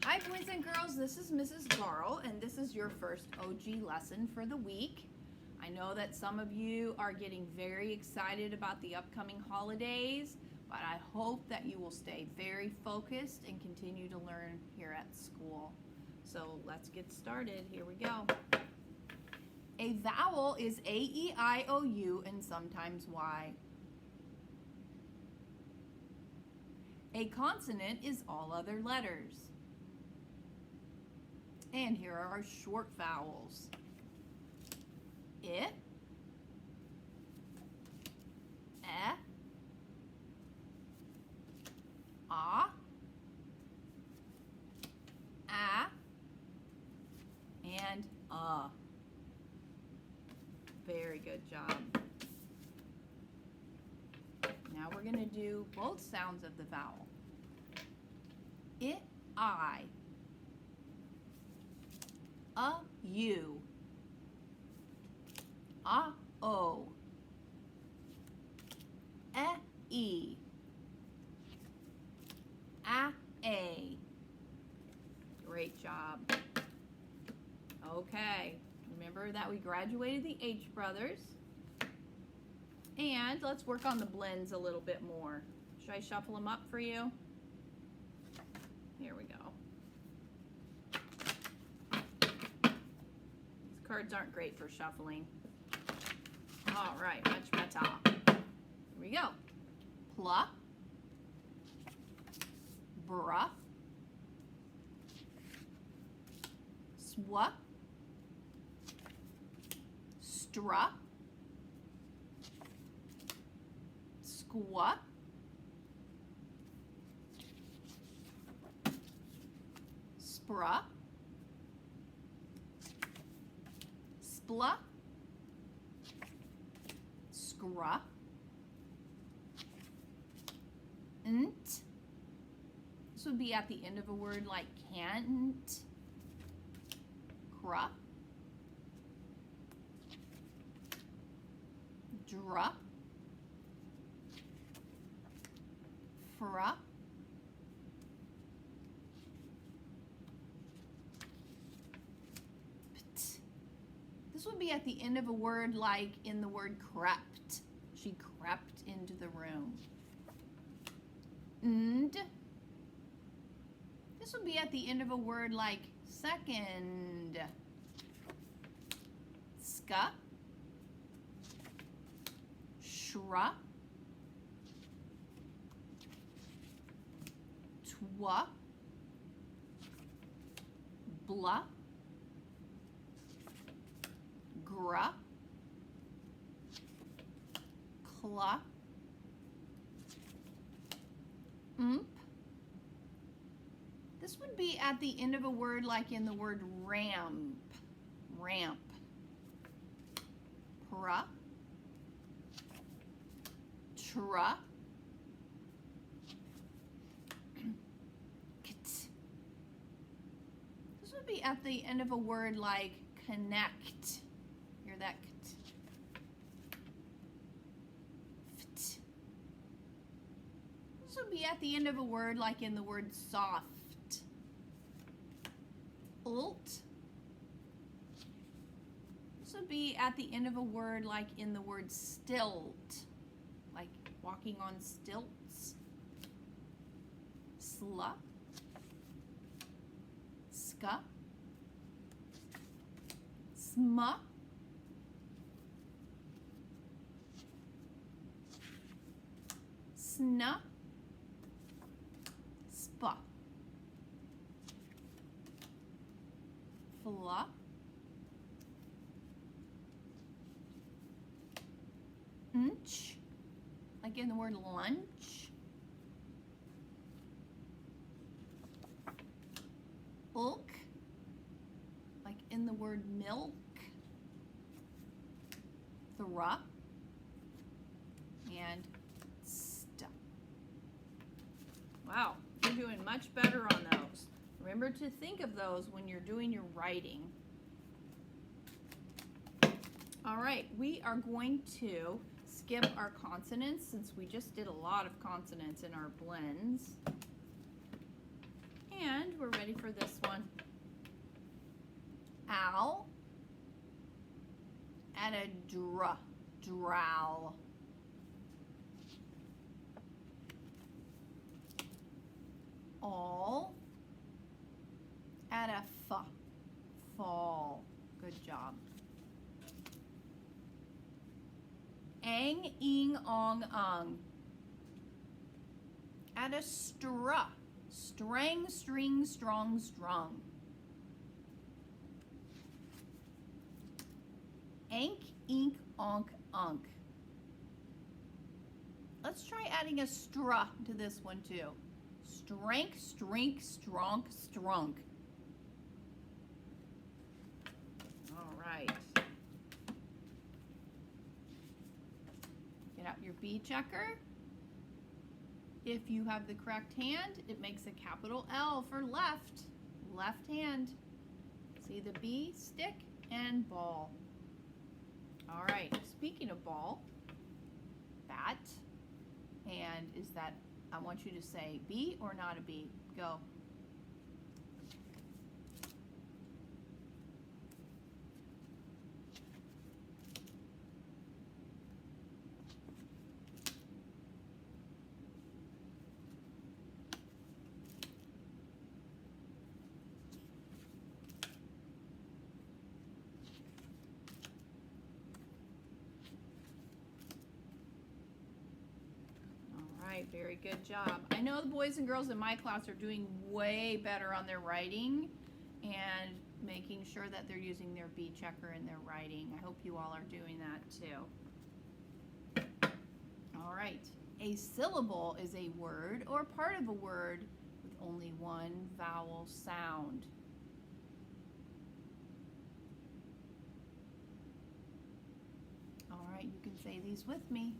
Hi boys and girls, this is Mrs. Garl and this is your first OG lesson for the week. I know that some of you are getting very excited about the upcoming holidays, but I hope that you will stay very focused and continue to learn here at school. So let's get started. Here we go. A vowel is A, E, I, O, U, and sometimes Y. A consonant is all other letters. And here are our short vowels. I, A, and Very good job. Now we're going to do both sounds of the vowel. I, U, O, E, A. Great job. Okay, remember that we graduated the H brothers. And let's work on the blends a little bit more. Should I shuffle them up for you? Here we go. These cards aren't great for shuffling. All right, much better. Here we go. Pla, bra, swa, stra, squa, spra, spla, scra, nt. This would be at the end of a word like can't, cra, dra, fra, pt. This would be at the end of a word like in the word crept. She crept into the room. And this would be at the end of a word like second. Ska, shra, twa, blah, gra, cla, This would be at the end of a word like in the word ramp. Ramp. Pra, tra, kt. This would be at the end of a word like connect. Hear that? Kt. Ft. This would be at the end of a word like in the word soft. Ult. This would be at the end of a word like in the word stilt, like walking on stilts. Sla, ska, sma, sna, spa, fla, nch, like in the word lunch. Ulk, like in the word milk. Thra, and sta. Wow, you're doing much better on those. Remember to think of those when you're doing your writing. All right, we are going to skip our consonants since we just did a lot of consonants in our blends. And we're we're ready for this one. Owl. Add a drowl. All. Add a fall. Good job. Ang, ing, ong, ung. Add a strang, string, strong, strung. Ank, ink, onk, unk. Let's try adding a stra to this one too. Strank, strink, stronk, strunk. All right. Get out your B checker. If you have the correct hand, it makes a capital L for left. Left hand. See the B, stick, and ball. All right, speaking of ball, bat, and is that, I want you to say B or not a B. Go. Very good job. I know the boys and girls in my class are doing way better on their writing and making sure that they're using their B checker in their writing. I hope you all are doing that too. All right. A syllable is a word or part of a word with only one vowel sound. All right, you can say these with me.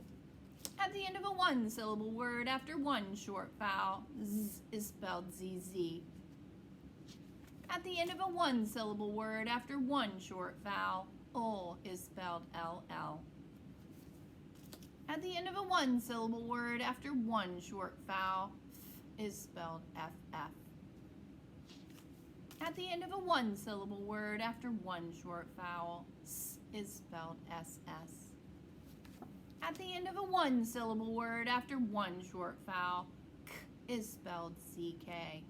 At the end of a one-syllable word after one short vowel, z is spelled ZZ. At the end of a one-syllable word after one short vowel, ul is spelled LL. At the end of a one-syllable word after one short vowel, f is spelled FF. At the end of a one-syllable word after one short vowel, s is spelled SS. At the end of a one-syllable word after one short vowel, k is spelled CK.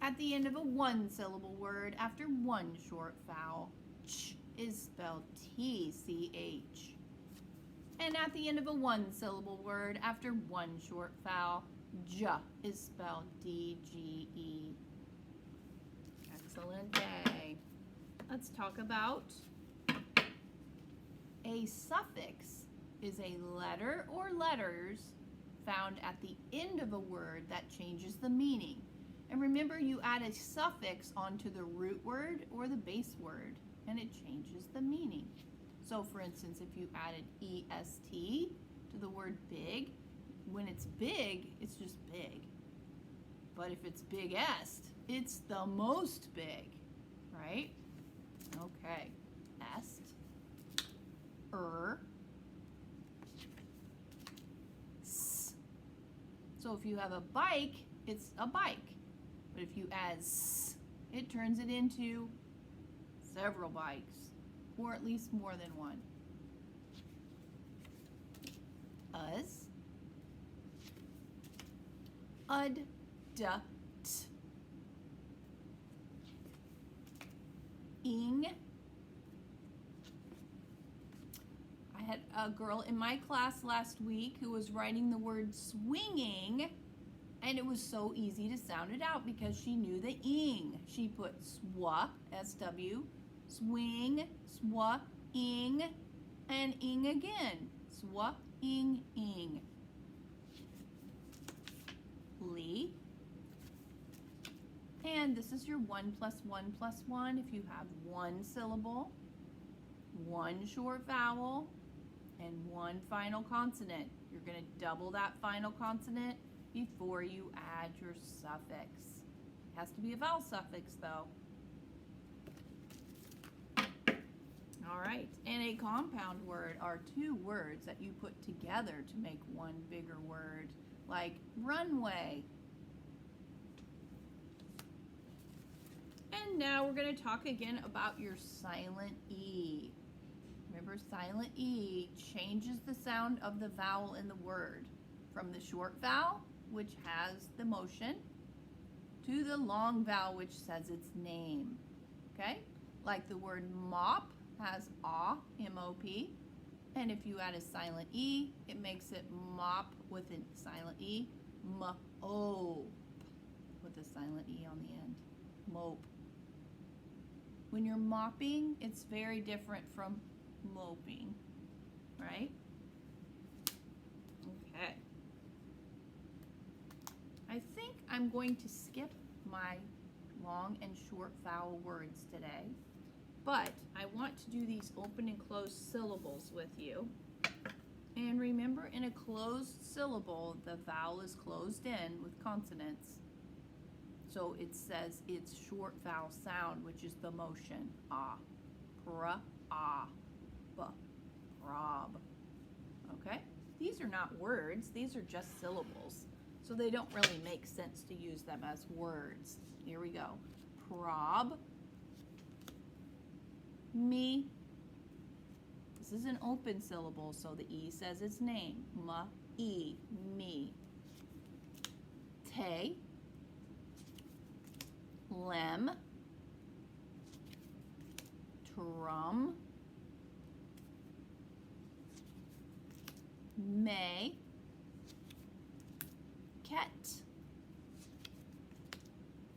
At the end of a one-syllable word after one short vowel, ch is spelled TCH. And at the end of a one-syllable word after one short vowel, j is spelled DGE. Excellent day. Let's talk about a suffix is a letter or letters found at the end of a word that changes the meaning. And remember, you add a suffix onto the root word or the base word, and it changes the meaning. So for instance, if you added EST to the word big, when it's big, it's just big. But if it's big-est, it's the most big, right? Okay, est. S. So if you have a bike, it's a bike. But if you add s, it turns it into several bikes, or at least more than one. Us. Ud, duh, t. Ing. I had a girl in my class last week who was writing the word swinging, and it was so easy to sound it out because she knew the ing. She put swa, S-W, swing, swa, ing, and ing again. Swa, ing, ing. Lee. And this is your 1 plus 1 plus 1. If you have one syllable, one short vowel, and one final consonant. You're going to double that final consonant before you add your suffix. It has to be a vowel suffix though. All right, and a compound word are two words that you put together to make one bigger word, like runway. And now we're going to talk again about your silent E. Remember, silent E changes the sound of the vowel in the word from the short vowel, which has the motion, to the long vowel, which says its name. Okay? Like the word mop has ah, M-O-P. And if you add a silent E, it makes it mop with a silent E, m-o-p, with a silent E on the end, mope. When you're mopping, it's very different from moping, right? Okay. I think I'm going to skip my long and short vowel words today, but I want to do these open and closed syllables with you. And remember, in a closed syllable, the vowel is closed in with consonants. So it says its short vowel sound, which is the motion. Ah, pra, ah, b, prob. Okay? These are not words, these are just syllables. So they don't really make sense to use them as words. Here we go. Prob, me. This is an open syllable, so the E says its name. M-E, me. Te, lem, trum, may, ket,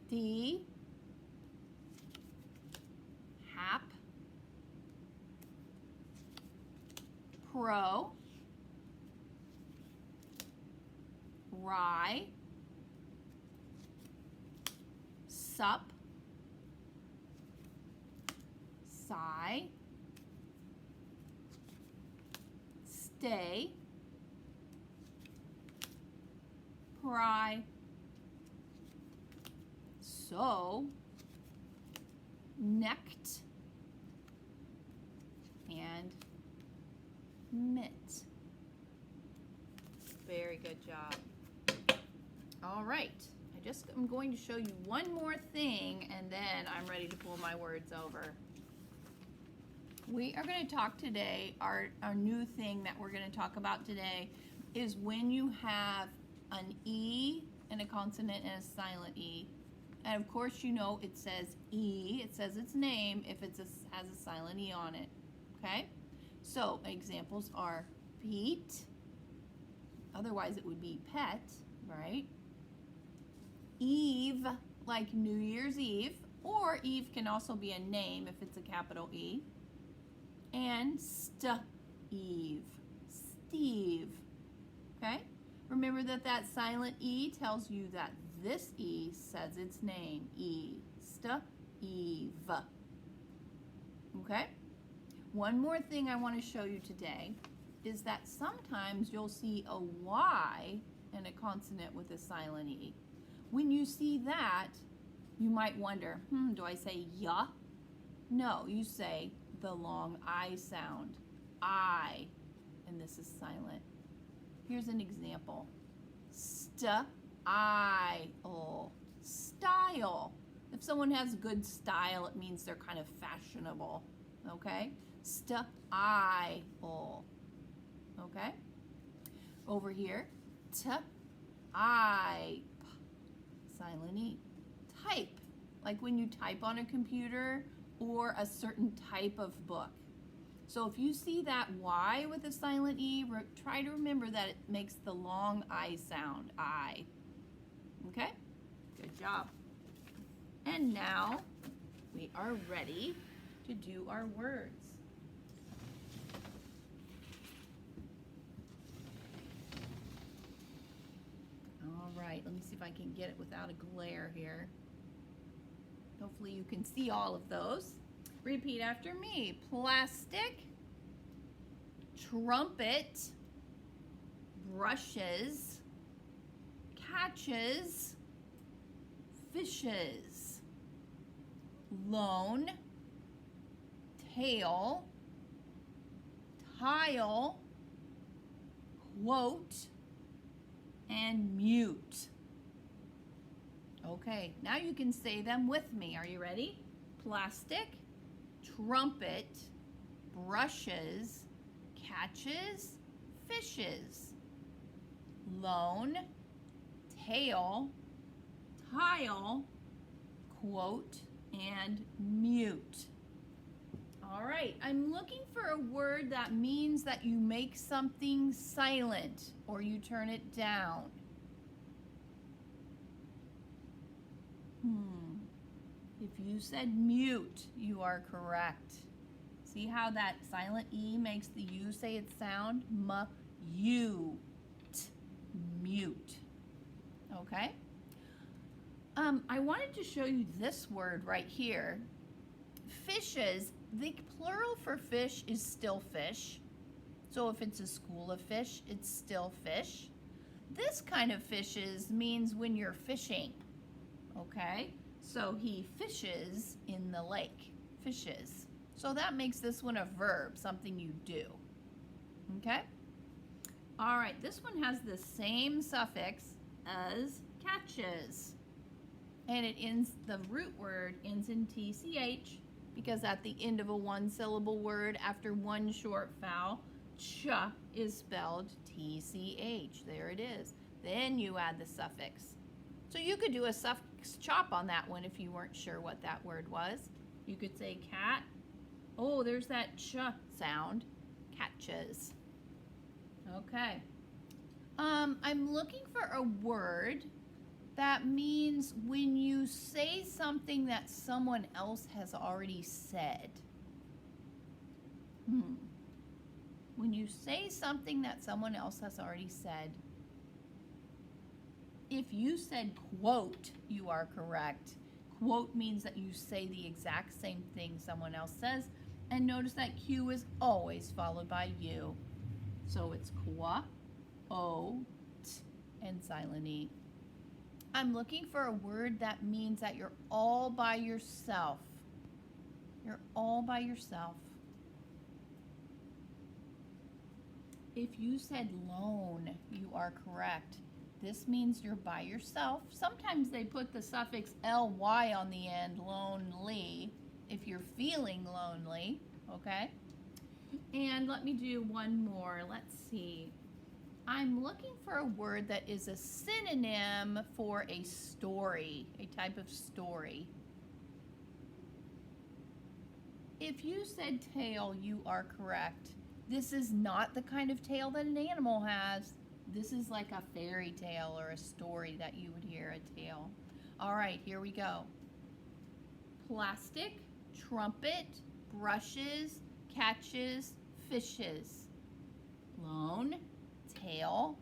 d, hap, pro, rye, sup, sigh, stay, pry, so, necked, and mitt. Very good job. All right, I'm going to show you one more thing, and then I'm ready to pull my words over. We are going to talk today, our new thing that we're going to talk about today is when you have an E and a consonant and a silent E. And of course, you know it says E, it says its name if it has a silent E on it, okay? So examples are Pete, otherwise it would be pet, right? Eve, like New Year's Eve, or Eve can also be a name if it's a capital E. And Eve, Steve, okay? Remember that silent E tells you that this E says its name, Eve, okay? One more thing I want to show you today is that sometimes you'll see a Y and a consonant with a silent E. When you see that, you might wonder, do I say ya? No, you say the long I sound, I, and this is silent. Here's an example. Style, style. If someone has good style, it means they're kind of fashionable, okay? Style, okay? Over here, type, silent E. Type, like when you type on a computer or a certain type of book. So if you see that Y with a silent E, try to remember that it makes the long I sound, I. Okay? Good job. And now we are ready to do our words. All right, let me see if I can get it without a glare here. Hopefully you can see all of those. Repeat after me. Plastic, trumpet, brushes, catches, fishes, loan, tail, tile, quote, and mute. Okay, now you can say them with me. Are you ready? Plastic, trumpet, brushes, catches, fishes. Lone, tail, tile, quote, and mute. All right, I'm looking for a word that means that you make something silent or you turn it down. If you said mute, you are correct. See how that silent E makes the U say its sound? M-U-T. Mute. Okay? I wanted to show you this word right here. Fishes, the plural for fish is still fish. So if it's a school of fish, it's still fish. This kind of fishes means when you're fishing. Okay? So he fishes in the lake. Fishes. So that makes this one a verb, something you do. Okay? All right, this one has the same suffix as catches. And it ends, the root word ends in TCH because at the end of a one-syllable word after one short vowel, ch is spelled TCH. There it is. Then you add the suffix. So you could do a suffix chop on that one if you weren't sure what that word was. You could say cat. Oh, there's that ch sound. Catches. Okay. I'm looking for a word that means when you say something that someone else has already said. When you say something that someone else has already said, if you said quote, you are correct. Quote means that you say the exact same thing someone else says, and notice that Q is always followed by U. So it's qua, o, t, and silent E. I'm looking for a word that means that you're all by yourself. You're all by yourself. If you said lone, you are correct. This means you're by yourself. Sometimes they put the suffix ly on the end, lonely, if you're feeling lonely, okay? And let me do one more. Let's see. I'm looking for a word that is a synonym for a story, a type of story. If you said tail, you are correct. This is not the kind of tail that an animal has. This is like a fairy tale or a story that you would hear a tale. All right, here we go. Plastic, trumpet, brushes, catches, fishes. Lone, tail,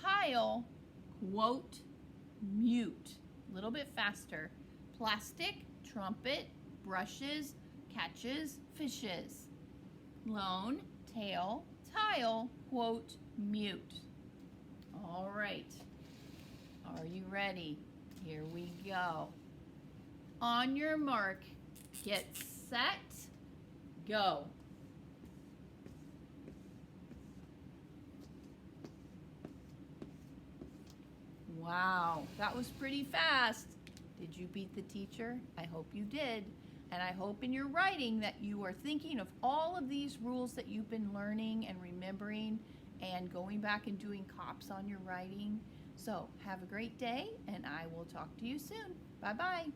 tile, quote, mute. A little bit faster. Plastic, trumpet, brushes, catches, fishes. Lone, tail, tile, quote, mute. All right. Are you ready? Here we go. On your mark, get set, go. Wow, that was pretty fast. Did you beat the teacher? I hope you did. And I hope in your writing that you are thinking of all of these rules that you've been learning and remembering and going back and doing cops on your writing. So have a great day, and I will talk to you soon. Bye-bye.